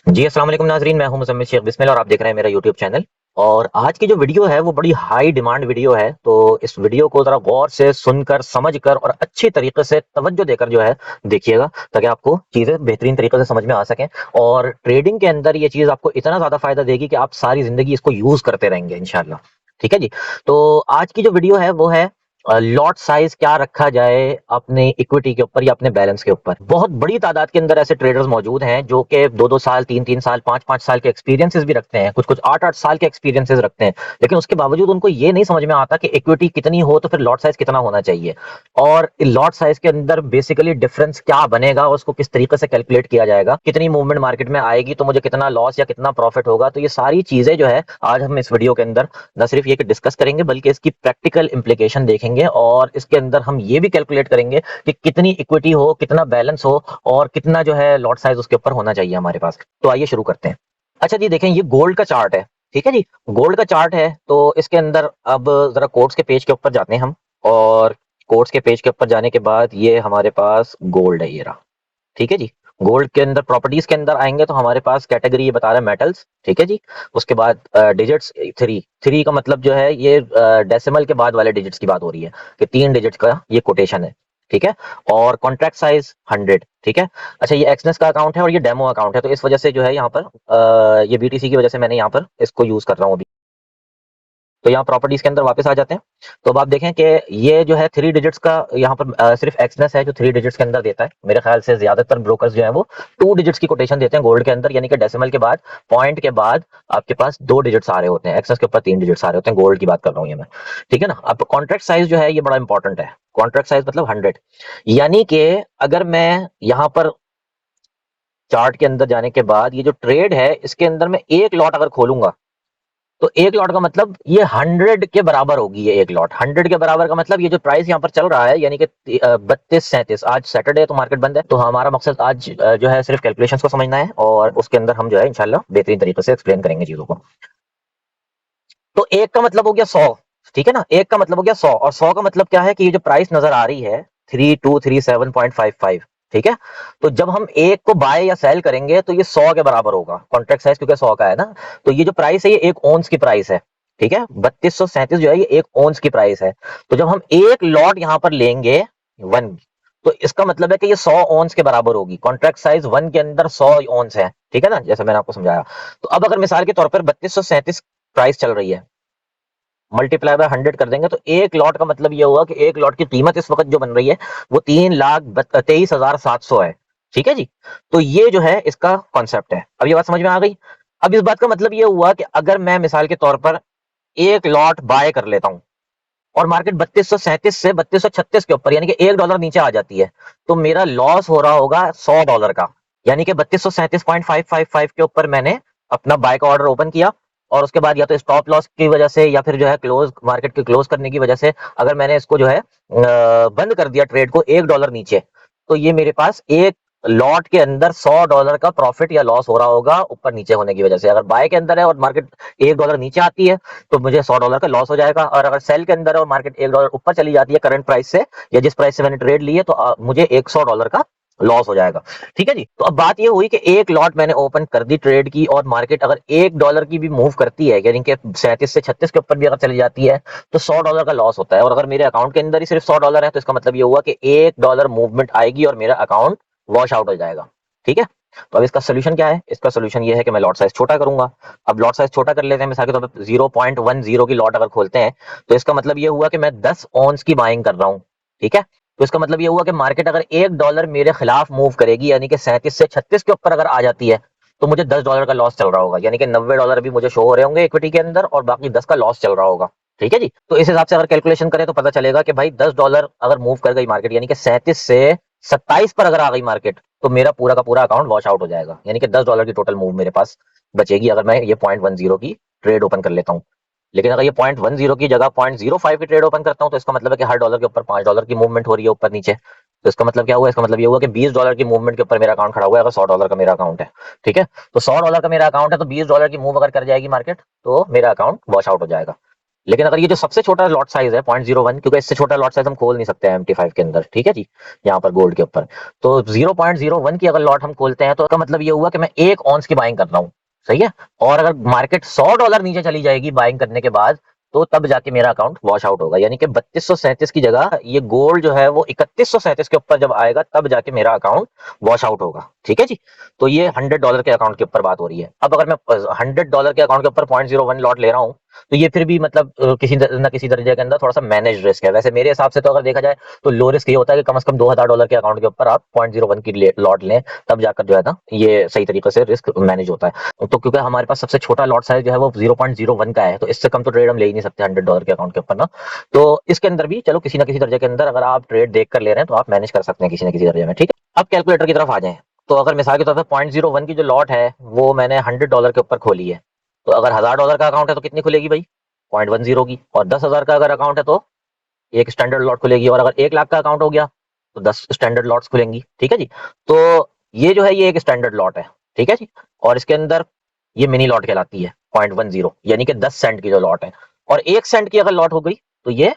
जी, अस्सलाम वालेकुम नाज़रीन, मैं हूं मुज़म्मिल शेख बिस्मिल और आप देख रहे हैं मेरा यूट्यूब चैनल। और आज की जो वीडियो है वो बड़ी हाई डिमांड वीडियो है, तो इस वीडियो को ज़रा गौर से सुनकर, समझकर और अच्छी तरीके से तवज्जो देकर जो है देखिएगा, ताकि आपको चीज़ें बेहतरीन तरीके से समझ में आ सकें। और ट्रेडिंग के अंदर ये चीज़ आपको इतना ज़्यादा फ़ायदा देगी कि आप सारी ज़िंदगी इसको यूज़ करते रहेंगे इंशाअल्लाह। ठीक है जी? तो आज की जो वीडियो है वो है लॉट साइज क्या रखा जाए अपने इक्विटी के ऊपर या अपने बैलेंस के ऊपर। बहुत बड़ी तादाद के अंदर ऐसे ट्रेडर्स मौजूद हैं जो कि 2-2 साल, 3-3 साल, 5-5 साल के एक्सपीरियंसेस भी रखते हैं, कुछ-कुछ 8-8 साल के एक्सपीरियंसेस रखते हैं। लेकिन उसके बावजूद उनको ये नहीं समझ में आता कि इक्विटी कितनी हो तो फिर लॉट साइज कितना होना चाहिए। और लॉट साइज के अंदर बेसिकली डिफरेंस क्या बनेगा और उसको किस तरीके से कैलकुलेट किया जाएगा, कितनी मूवमेंट मार्केट में आएगी तो मुझे कितना लॉस या कितना प्रॉफिट होगा। तो ये सारी चीजें जो है आज हम इस वीडियो के अंदर न सिर्फ ये कि डिस्कस करेंगे बल्कि इसकी प्रैक्टिकल इंप्लीकेशन देखेंगे और इसके अंदर हम ये भी कैलकुलेट करेंगे कि कितनी इक्विटी हो, कितना बैलेंस हो और कितना जो है लॉट साइज उसके ऊपर होना चाहिए हमारे पास। तो आइए शुरू करते हैं। अच्छा जी, देखें ये गोल्ड का चार्ट है। ठीक है जी, गोल्ड का चार्ट है तो इसके अंदर अब जरा कोर्ट्स के पेज के ऊपर जाते हैं हम। और कोर्ट्स के पेज के ऊपर जाने के बाद ये हमारे पास गोल्ड है, ये रहा। ठीक है जी। गोल्ड के अंदर प्रॉपर्टीज के अंदर आएंगे तो हमारे पास कैटेगरी ये बता रहा है मेटल्स। ठीक है जी। उसके बाद डिजिट्स थ्री थ्री का मतलब जो है ये डेसिमल के बाद वाले डिजिट्स की बात हो रही है कि 3 डिजिट्स का ये कोटेशन है। ठीक है। और कॉन्ट्रैक्ट साइज 100। ठीक है। अच्छा, ये एक्सनेस का अकाउंट है और ये डेमो अकाउंट है, तो इस वजह से जो है यहाँ पर ये बीटीसी की वजह से मैंने यहाँ पर इसको यूज कर रहा हूँ अभी। तो यहाँ प्रॉपर्टीज के अंदर वापस आ जाते हैं। तो अब आप देखें कि ये जो है 3 डिजिट्स का यहाँ पर सिर्फ एक्सनेस है जो 3 डिजिट्स के अंदर देता है। मेरे ख्याल से ज्यादातर ब्रोकर्स जो है वो 2 डिजिट्स की कोटेशन देते हैं गोल्ड के अंदर, यानी कि डेसिमल के बाद, पॉइंट के बाद आपके पास 2 डिजिट्स आ रहे होते हैं, एक्सनेस के ऊपर 3 डिजिट्स आ रहे होते हैं। गोल्ड की बात कर रहा हूँ ये मैं। ठीक है ना। अब कॉन्ट्रैक्ट साइज जो है ये बड़ा इंपॉर्टेंट है। कॉन्ट्रैक्ट साइज मतलब 100, यानी कि अगर मैं यहाँ पर चार्ट के अंदर जाने के बाद ये जो ट्रेड है इसके अंदर मैं एक लॉट अगर खोलूंगा तो एक लॉट का मतलब ये 100 के बराबर होगी। ये एक लॉट 100 के बराबर का मतलब ये जो प्राइस यहाँ पर चल रहा है, यानी कि 32-37, आज सैटरडे है तो मार्केट बंद है, तो हमारा मकसद आज जो है सिर्फ कैलकुलेशंस को समझना है और उसके अंदर हम जो है इंशाल्लाह बेहतरीन तरीके से एक्सप्लेन करेंगे चीजों को। तो एक का मतलब हो गया 100। ठीक है ना, एक का मतलब हो गया 100 और 100 का मतलब क्या है कि ये जो प्राइस नजर आ रही है 3237.55। ठीक है। तो जब हम एक को बाय या सेल करेंगे तो ये 100 के बराबर होगा। कॉन्ट्रैक्ट साइज क्योंकि 100 का है ना, तो ये जो प्राइस है ये एक ओंस की प्राइस है। ठीक है। 3237 जो है ये एक ओंस की प्राइस है। तो जब हम एक लॉट यहां पर लेंगे वन, तो इसका मतलब है कि ये 100 ओंस के बराबर होगी। कॉन्ट्रैक्ट साइज वन के अंदर 100 ओंस है। ठीक है ना, जैसे मैंने आपको समझाया। तो अब अगर मिसाल के तौर पर 3237 प्राइस चल रही है, मल्टीप्लाई बाय 100 कर देंगे तो एक लॉट का मतलब ये होगा कि एक लॉट की कीमत इस वक्त जो बन रही है वो 3,23,700 है। ठीक है जी। तो ये जो है इसका कॉन्सेप्ट है। अब ये बात समझ में आ गई। अब इस बात का मतलब ये हुआ कि अगर मैं मिसाल के तौर पर एक लॉट बाय कर लेता हूं और मार्केट 3237 से 3236 के ऊपर, यानी कि $1 नीचे आ जाती है, तो मेरा लॉस हो रहा होगा $100 का। यानी कि 3237.555 के ऊपर मैंने अपना बाय का ऑर्डर ओपन किया और उसके बाद या तो स्टॉप लॉस की वजह से या फिर जो है क्लोज मार्केट के क्लोज करने की वजह से अगर मैंने इसको जो है बंद कर दिया ट्रेड को $1 नीचे, तो ये मेरे पास एक लॉट के अंदर $100 का प्रॉफिट या लॉस हो रहा होगा ऊपर नीचे होने की वजह से। अगर बाय के अंदर है और मार्केट $1 नीचे आती है तो मुझे $100 का लॉस हो जाएगा, और अगर सेल के अंदर है और मार्केट $1 ऊपर चली जाती है करंट प्राइस से या जिस प्राइस से मैंने ट्रेड ली है, तो मुझे $100 का लॉस हो जाएगा। ठीक है जी। तो अब बात ये हुई कि एक लॉट मैंने ओपन कर दी ट्रेड की और मार्केट अगर $1 की भी मूव करती है, यानी कि 37 से 36 के ऊपर भी अगर चली जाती है, तो $100 का लॉस होता है। और अगर मेरे अकाउंट के अंदर ही सिर्फ $100 है तो इसका मतलब ये हुआ कि $1 मूवमेंट आएगी और मेरा अकाउंट वॉश आउट हो जाएगा। ठीक है। तो अब इसका सोल्यूशन क्या है? इसका सोल्यूशन ये है कि मैं लॉट साइज छोटा करूंगा। अब लॉट साइज छोटा कर लेते हैं, मिसाल के तौर पर 0.10 की लॉट अगर खोलते हैं, तो इसका मतलब ये हुआ कि मैं 10 ऑन्स की बाइंग कर रहा हूं। ठीक है। तो इसका मतलब ये हुआ कि मार्केट अगर $1 मेरे खिलाफ मूव करेगी, यानी कि 37 से 36 के ऊपर अगर आ जाती है, तो मुझे $10 का लॉस चल रहा होगा, यानी कि $90 भी मुझे शो हो रहे होंगे इक्विटी के अंदर और बाकी 10 का लॉस चल रहा होगा। ठीक है जी। तो इस हिसाब से अगर कैलकुलेशन करें तो पता चलेगा कि भाई $10 अगर मूव कर गई मार्केट, यानी कि 37 से 27 पर अगर आ गई मार्केट, तो मेरा पूरा का पूरा अकाउंट वॉश आउट हो जाएगा, यानी कि $10 की टोटल मूव मेरे पास बचेगी अगर मैं ये 0.10 की ट्रेड ओपन कर लेता हूँ। लेकिन अगर ये 0.10 की जगह 0.05 की ट्रेड ओपन करता हूँ तो इसका मतलब है कि हर डॉलर के ऊपर $5 की मूवमेंट हो रही है ऊपर नीचे। तो इसका मतलब क्या हुआ? इसका मतलब ये हुआ कि $20 की मूवमेंट के ऊपर मेरा अकाउंट खड़ा हुआ है, अगर $100 का मेरा अकाउंट है। ठीक है। तो $100 का मेरा अकाउंट है तो $20 की मूव अगर कर जाएगी मार्केट तो मेरा अकाउंट वॉश आउट हो जाएगा। लेकिन अगर ये जो सबसे छोटा लॉट साइज है 0.01, क्योंकि इससे छोटा लॉट साइज हम खोल नहीं सकते MT5 के अंदर, ठीक है जी, यहाँ पर गोल्ड के ऊपर। तो 0.01 की अगर लॉट हम खोलते हैं तो इसका मतलब ये हुआ कि मैं 1 ऑन्स की बाइंग कर रहा हूँ, सही है। और अगर मार्केट $100 नीचे चली जाएगी बाइंग करने के बाद, तो तब जाके मेरा अकाउंट वॉश आउट होगा। यानी कि 3237 की जगह ये गोल्ड जो है वो 3137 के ऊपर जब आएगा तब जाके मेरा अकाउंट वॉश आउट होगा, ठीक है जी। तो ये $100 के अकाउंट के ऊपर बात हो रही है। अब अगर मैं $100 के अकाउंट के ऊपर 0.01 लॉट ले रहा हूँ, तो ये फिर भी मतलब किसी न किसी दर्जे के अंदर थोड़ा सा मैनेज रिस्क है। वैसे मेरे हिसाब से तो अगर देखा जाए तो लो रिस्क ये होता है कि कम से कम $2000 के अकाउंट के ऊपर आप 0.01 की लॉट लें, तब जाकर जो है ना ये सही तरीके से रिस्क मैनेज होता है। तो क्योंकि हमारे पास सबसे छोटा लॉट साइज जो है वो 0.01 का है, तो इससे कम तो ट्रेड हम ले ही नहीं सकते $100 के अकाउंट के ऊपर ना। तो इसके अंदर भी चलो किसी ना किसी दर्जे के अंदर अगर आप ट्रेड देख कर ले रहे हैं तो आप मैनेज कर सकते हैं किसी ना किसी दर्जे में, ठीक है। अब कैलकुलेटर की तरफ आ जाए, तो अगर मिसाल के तौर पर 0.01 की जो लॉट है वो मैंने $100 के ऊपर खोली है, तो अगर $1000 का अकाउंट है तो कितनी खुलेगी भाई? 0.10 की। और 10,000 का अगर अकाउंट है तो एक स्टैंडर्ड लॉट खुलेगी। और अगर 1 लाख का अकाउंट हो गया तो 10 स्टैंडर्ड लॉट्स खुलेंगी, ठीक है जी। तो ये जो है ये एक स्टैंडर्ड लॉट है, ठीक है जी। और इसके अंदर ये मिनी लॉट कहलाती है 0.10, यानी कि 10 सेंट की जो लॉट है। और 1 सेंट की अगर लॉट हो गई तो ये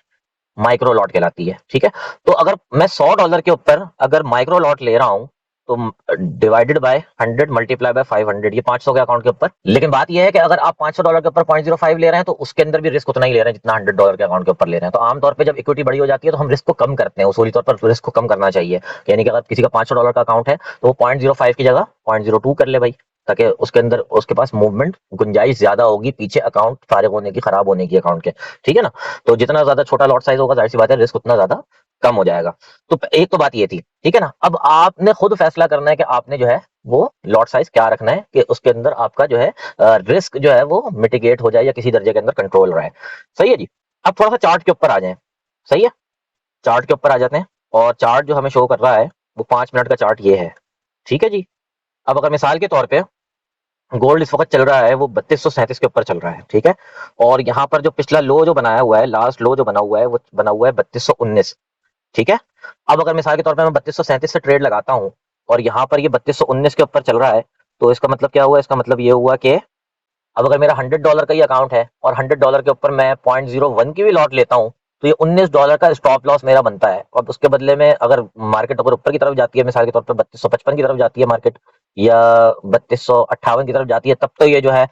माइक्रो लॉट कहलाती है, ठीक है। तो अगर मैं $100 के ऊपर अगर माइक्रो लॉट ले रहा हूं, तो डिवाइडेड बाय 100 मल्टीप्लाई बाय 500, ये 500 के अकाउंट के ऊपर। लेकिन बात यह है कि अगर आप $500 के ऊपर 0.05 ले रहे हैं तो उसके अंदर भी रिस्क उतना ही ले रहे हैं जितना $100 के अकाउंट के ऊपर ले रहे हैं। तो आमतौर पर जब इक्विटी बड़ी हो जाती है तो हम रिस्क को कम करते हैं, उसूली तौर पर रिस्क को कम करना चाहिए। यानी कि अगर किसी का $500 का अकाउंट है तो वो 0.05 की जगह 0.02 कर ले भाई, ताकि उसके अंदर उसके पास मूवमेंट गुंजाइश ज्यादा होगी पीछे अकाउंट फारिग होने की, खराब होने की अकाउंट के, ठीक है ना। तो जितना ज्यादा छोटा लॉट साइज होगा जाहिर सी बात है रिस्क उतना ज्यादा कम हो जाएगा। तो एक तो बात ये थी, ठीक है ना। अब आपने खुद फैसला करना है कि आपने जो है वो लॉट साइज क्या रखना है कि उसके अंदर आपका जो है रिस्क जो है वो मिटिगेट हो जाए या किसी दर्जे के अंदर कंट्रोल रहे, सही है जी। अब थोड़ा सा चार्ट के ऊपर आ जाए, सही है। चार्ट के ऊपर आ जाते हैं, और चार्ट जो हमें शो कर रहा है वो 5 मिनट का चार्ट ये है, ठीक है जी। अब अगर मिसाल के तौर पे गोल्ड इस वक्त चल रहा है वो 3237 के ऊपर चल रहा है, ठीक है। और यहाँ पर जो पिछला लो जो बनाया हुआ है, लास्ट लो जो बना हुआ है वो बना हुआ है 3219, ठीक है। अब अगर मिसाल के तौर पे मैं 3237 से ट्रेड लगाता हूँ और यहाँ पर ये 3219 के ऊपर चल रहा है, तो इसका मतलब क्या हुआ? इसका मतलब ये हुआ कि अब अगर मेरा $100 का ही अकाउंट है और $100 के ऊपर मैं 0.01 की भी लॉट लेता हूँ, तो ये $19 का स्टॉप लॉस मेरा बनता है। और उसके बदले में अगर मार्केट अगर ऊपर की तरफ जाती है, मिसाल के तौर पर 3255 की तरफ जाती है मार्केट, या 3258 की तरफ जाती है, तब तो ये जो है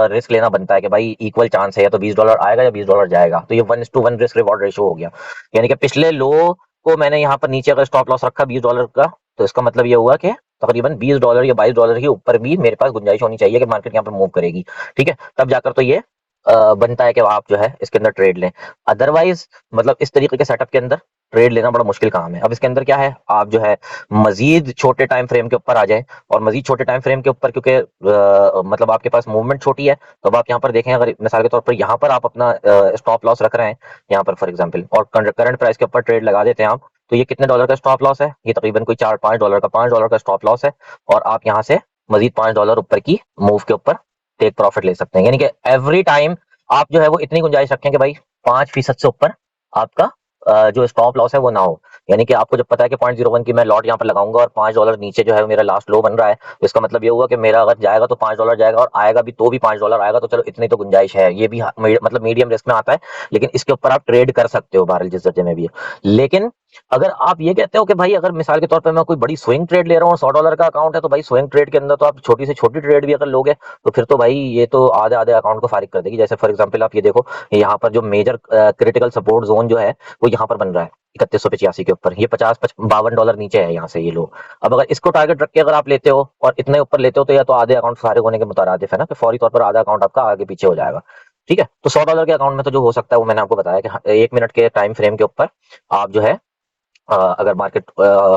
रिस्क लेना बनता है कि भाई इक्वल चांस है, या तो $20 आएगा या $20 जाएगा। तो ये 1:1 रिस्क रिवॉर्ड रेशियो हो गया। यानी कि पिछले लो को मैंने यहाँ पर नीचे अगर स्टॉप लॉस रखा $20 का, तो इसका मतलब ये हुआ कि तकरीबन $20 या $22 के ऊपर भी मेरे पास गुंजाइश होनी चाहिए कि मार्केट यहाँ पर मूव करेगी, ठीक है। तब जाकर तो ये बनता है कि आप जो है इसके अंदर ट्रेड लें। अदरवाइज मतलब इस तरीके के सेटअप के अंदर ट्रेड लेना बड़ा मुश्किल काम है। अब इसके अंदर क्या है, आप जो है मजीद छोटे टाइम फ्रेम के ऊपर आ जाए, और मजीद छोटे टाइम फ्रेम के ऊपर क्योंकि मतलब आपके पास मूवमेंट छोटी है, तो अब आप यहाँ पर देखें, अगर मिसाल के तौर पर यहाँ पर आप अपना स्टॉप लॉस रख रहे हैं यहाँ पर फॉर एग्जाम्पल, और करंट प्राइस के ऊपर ट्रेड लगा देते हैं आप, तो ये कितने डॉलर का स्टॉप लॉस है? ये तकरीबन कोई $4-5 का $5 का स्टॉप लॉस है। और आप यहाँ से मजीद $5 ऊपर की मूव के ऊपर टेक प्रॉफिट ले सकते हैं। यानी कि एवरी टाइम आप जो है वो इतनी गुंजाइश रखें कि भाई 5% से ऊपर आपका जो स्टॉप लॉस है वो ना हो। यानी कि आपको जब पता है कि 0.01 की मैं लॉट यहाँ पर लगाऊंगा और $5 नीचे जो है मेरा लास्ट लो बन रहा है, तो इसका मतलब ये हुआ कि मेरा अगर जाएगा तो $5 जाएगा, और आएगा भी तो भी $5 आएगा। तो चलो इतनी तो गुंजाइश है, ये भी मतलब मीडियम रिस्क में आता है, लेकिन इसके ऊपर आप ट्रेड कर सकते हो बहरहाल जिस दर्जे में भी है। लेकिन अगर आप ये कहते हो कि भाई अगर मिसाल के तौर पर मैं कोई बड़ी स्विंग ट्रेड ले रहा हूँ, $100 का अकाउंट है, तो भाई स्विंग ट्रेड के अंदर तो आप छोटी से छोटी ट्रेड भी अगर लोगे तो फिर तो भाई ये तो आधे आधे अकाउंट को फारिग कर देगी। जैसे फॉर एग्जांपल आप ये देखो, यहाँ पर जो मेजर क्रिटिकल सपोर्ट जोन जो है वो यहाँ पर बन रहा है 3185 के ऊपर, ये 52 नीचे है यहाँ से ये लो। अब अगर इसको टारगेट रख के अगर आप लेते हो और इतने ऊपर लेते हो, तो या तो आधे अकाउंट फारिग होने के मुतारादिफ है ना, कि फौरी तौर पर आधा अकाउंट आपका आगे पीछे हो जाएगा, ठीक है। तो $100 के अकाउंट में तो जो हो सकता है वो मैंने आपको बताया कि 1 मिनट के टाइम फ्रेम के ऊपर आप जो है अगर मार्केट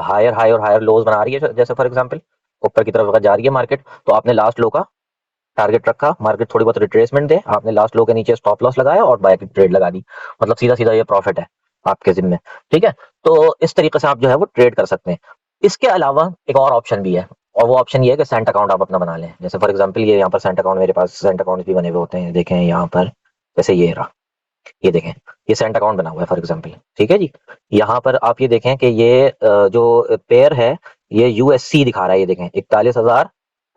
हायर हाई और हायर लोज बना रही है, जैसे फॉर एग्जांपल ऊपर की तरफ अगर जा रही है मार्केट, तो आपने लास्ट लो का टारगेट रखा, मार्केट थोड़ी बहुत रिट्रेसमेंट दे, आपने लास्ट लो के नीचे स्टॉप लॉस लगाया और बाय की ट्रेड लगा दी, मतलब सीधा सीधा ये प्रॉफिट है आपके जिम्मे, ठीक है। तो इस तरीके से आप जो है वो ट्रेड कर सकते हैं। इसके अलावा एक और ऑप्शन भी है, और वो ऑप्शन ये है कि सेंट अकाउंट आप अपना बना लें। जैसे फॉर एग्जांपल ये यहाँ पर सेंट अकाउंट, मेरे पास सेंट अकाउंट भी बने हुए होते हैं, देखें यहाँ पर, जैसे ये रहा, ये देखें, ये सेंट अकाउंट बना हुआ है फॉर एग्जांपल, ठीक है जी। यहाँ पर आप ये देखें कि ये जो पेयर है ये यूएससी दिखा रहा है, ये देखें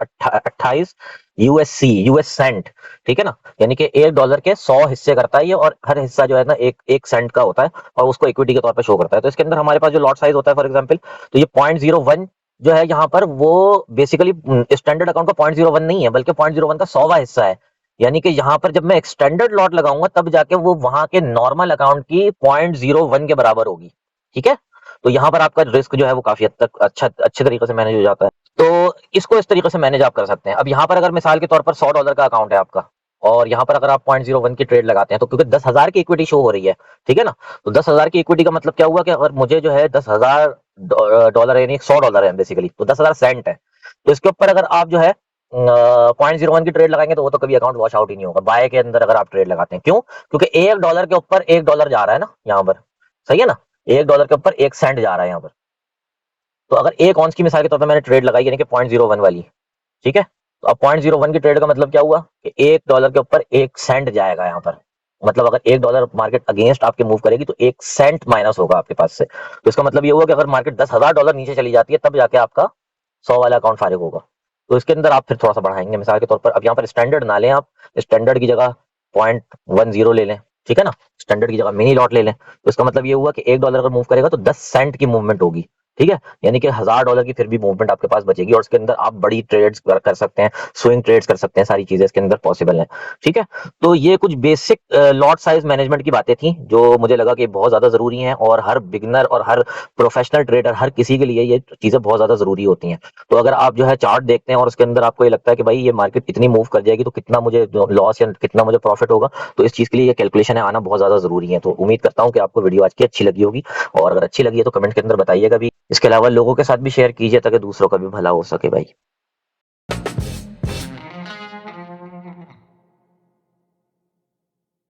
28 यूएससी यूएस सेंट, ठीक है ना। यानी कि $1 के 100 हिस्से करता है ये, और हर हिस्सा जो है ना एक सेंट का होता है, और उसको इक्विटी के तौर पे शो करता है। तो इसके अंदर हमारे पास जो लॉट साइज होता है फॉर एग्जांपल, तो ये 0.01 जो है यहाँ पर, वो बेसिकली स्टैंडर्ड अकाउंट का 0.01 नहीं है, बल्कि 0.01 का 100वां हिस्सा है। यानी कि यहाँ पर जब मैं एक्सटेंडेड लॉट लगाऊंगा तब जाके वो वहां के नॉर्मल अकाउंट की 0.01 के बराबर होगी, ठीक है। तो यहाँ पर आपका रिस्क जो है वो काफी हद तक अच्छे तरीके से मैनेज हो जाता है। तो इसको इस तरीके से मैनेज आप कर सकते हैं। अब यहाँ पर अगर मिसाल के तौर पर $100 का अकाउंट है आपका, और यहाँ पर अगर आप 0.01 की ट्रेड लगाते हैं, तो क्योंकि 10,000 की इक्विटी शो हो रही है, ठीक है ना। तो 10,000 की इक्विटी का मतलब क्या हुआ कि अगर मुझे जो है $10,000 यानी $100 है बेसिकली, तो 10,000 सेंट है। तो इसके ऊपर अगर आप जो है 0.01 की ट्रेड लगाएंगे, तो वो तो कभी अकाउंट वॉश आउट ही नहीं होगा। बाय के अंदर अगर आप ट्रेड लगाते हैं, क्यों? क्योंकि $1 के ऊपर $1 जा रहा है ना यहाँ पर, सही है ना। $1 के ऊपर 1 सेंट जा रहा है यहाँ पर। तो अगर 1 ऑन्स की मिसाल के तौर पर मैंने ट्रेड लगाई, यानी कि 0.01 वाली, ठीक है। तो अब 0.01 की ट्रेड का मतलब क्या हुआ कि $1 के ऊपर 1 सेंट जाएगा यहाँ पर। मतलब अगर $1 मार्केट अगेंस्ट आपके मूव करेगी, तो 1 सेंट माइनस होगा आपके पास से। तो इसका मतलब ये हुआ कि अगर मार्केट $10,000 नीचे चली जाती है, तब जाके आपका 100 वाला अकाउंट फारिग होगा। तो इसके अंदर आप फिर थोड़ा सा बढ़ाएंगे मिसाल के तौर पर। अब यहाँ पर स्टैंडर्ड ना लें आप, स्टैंडर्ड की जगह 0.10 ले लें, ठीक है ना। स्टैंडर्ड की जगह मिनी लॉट ले लें। तो इसका मतलब ये हुआ कि $1 अगर मूव करेगा तो 10 सेंट की मूवमेंट होगी, ठीक है। यानी कि $1,000 की फिर भी मूवमेंट आपके पास बचेगी, और इसके अंदर आप बड़ी ट्रेड्स कर सकते हैं, स्विंग ट्रेड्स कर सकते हैं, सारी चीजें इसके अंदर पॉसिबल हैं, ठीक है। तो ये कुछ बेसिक लॉट साइज मैनेजमेंट की बातें थी, जो मुझे लगा कि बहुत ज्यादा जरूरी हैं, और हर बिगनर और हर प्रोफेशनल ट्रेडर, हर किसी के लिए ये चीजें बहुत ज्यादा जरूरी होती हैं। तो अगर आप जो है चार्ट देखते हैं और उसके अंदर आपको ये लगता है कि भाई ये मार्केट इतनी मूव कर जाएगी, तो कितना मुझे लॉस या कितना मुझे प्रॉफिट होगा, तो इस चीज के लिए ये कैलकुलेशन है आना बहुत ज्यादा जरूरी है। तो उम्मीद करता हूँ कि आपको वीडियो आज की अच्छी लगी होगी, और अगर अच्छी लगी है तो कमेंट के अंदर बताइएगा भी। इसके अलावा लोगों के साथ भी शेयर कीजिए, ताकि दूसरों का भी भला हो सके भाई।